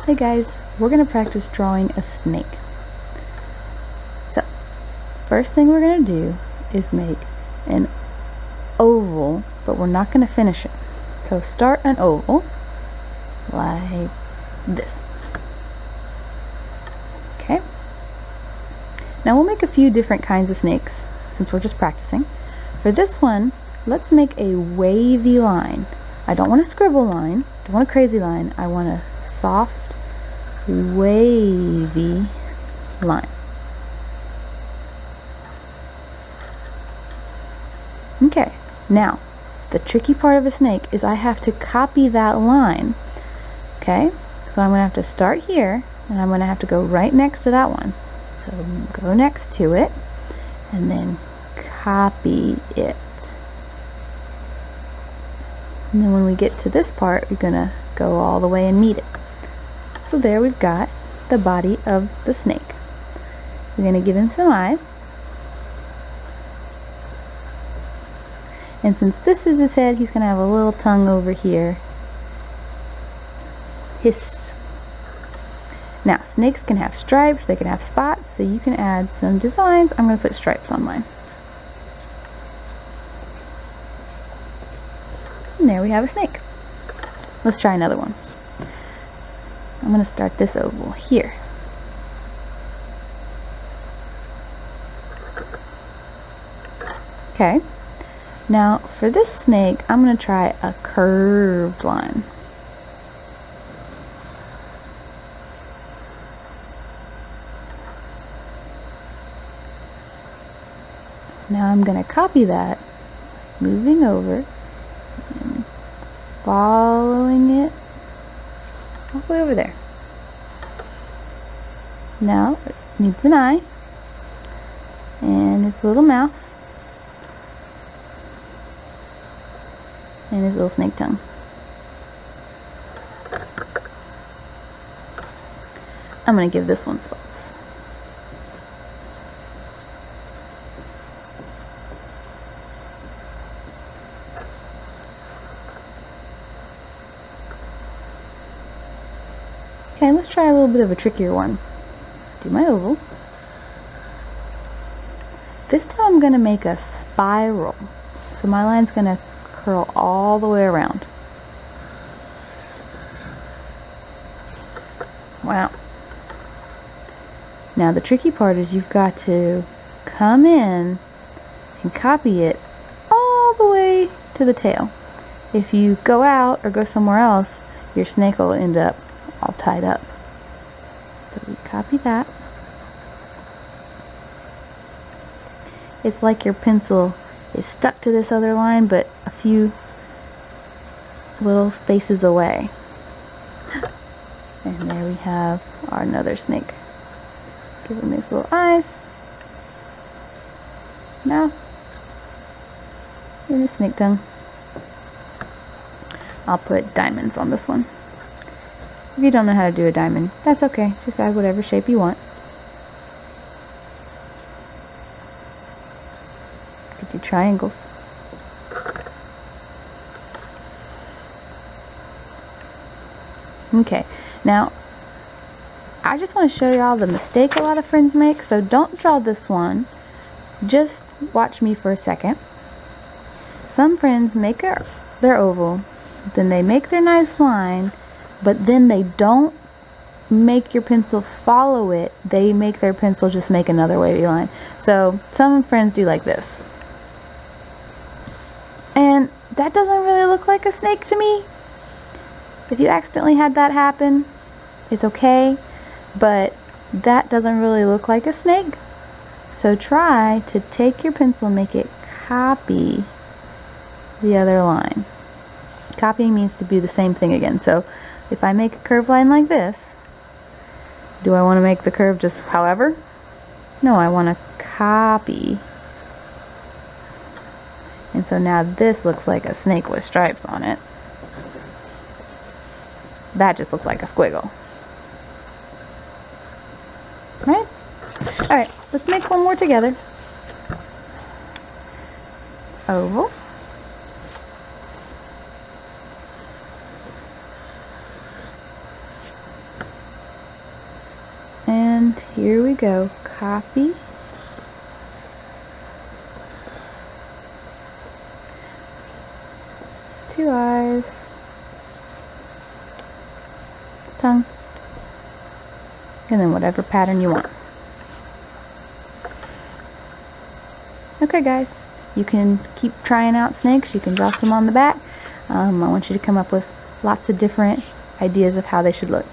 Hey guys, we're going to practice drawing a snake. So, first thing we're going to do is make an oval, but we're not going to finish it. So start an oval like this. Okay. Now we'll make a few different kinds of snakes since we're just practicing. For this one, let's make a wavy line. I don't want a scribble line, don't want a crazy line, I want a soft wavy line. Okay, now the tricky part of a snake is I have to copy that line. Okay, so I'm going to have to start here and I'm going to have to go right next to that one. So go next to it and then copy it. And then when we get to this part, we're going to go all the way and meet it. So there we've got the body of the snake. We're going to give him some eyes. And since this is his head, he's going to have a little tongue over here. Hiss. Now, snakes can have stripes, they can have spots, so you can add some designs. I'm going to put stripes on mine. And there we have a snake. Let's try another one. I'm going to start this oval here. Okay. Now for this snake, I'm going to try a curved line. Now I'm going to copy that, moving over and following it all the way over there. Now it needs an eye and his little mouth and his little snake tongue. I'm going to give this one spots. Okay, let's try a little bit of a trickier one. Do my oval. This time I'm going to make a spiral. So my line's going to curl all the way around. Wow. Now the tricky part is you've got to come in and copy it all the way to the tail. If you go out or go somewhere else, your snake will end up all tied up. So we copy that. It's like your pencil is stuck to this other line but a few little spaces away. And there we have our another snake. Give him his little eyes. Now, and his snake tongue. I'll put diamonds on this one. If you don't know how to do a diamond, that's okay. Just add whatever shape you want. You could do triangles. Okay, now I just want to show y'all the mistake a lot of friends make, so don't draw this one. Just watch me for a second. Some friends make their oval, then they make their nice line, but then they don't make your pencil follow it. They make their pencil just make another wavy line. So some friends do like this. And that doesn't really look like a snake to me. If you accidentally had that happen, it's okay, but that doesn't really look like a snake. So try to take your pencil and make it copy the other line. Copying means to do the same thing again. So if I make a curved line like this, do I want to make the curve just however? No, I want to copy. And so now this looks like a snake with stripes on it. That just looks like a squiggle. Right? Alright, let's make one more together. Oval. And here we go. Copy. Two eyes. Tongue. And then whatever pattern you want. Okay guys, you can keep trying out snakes. You can draw some on the back. I want you to come up with lots of different ideas of how they should look.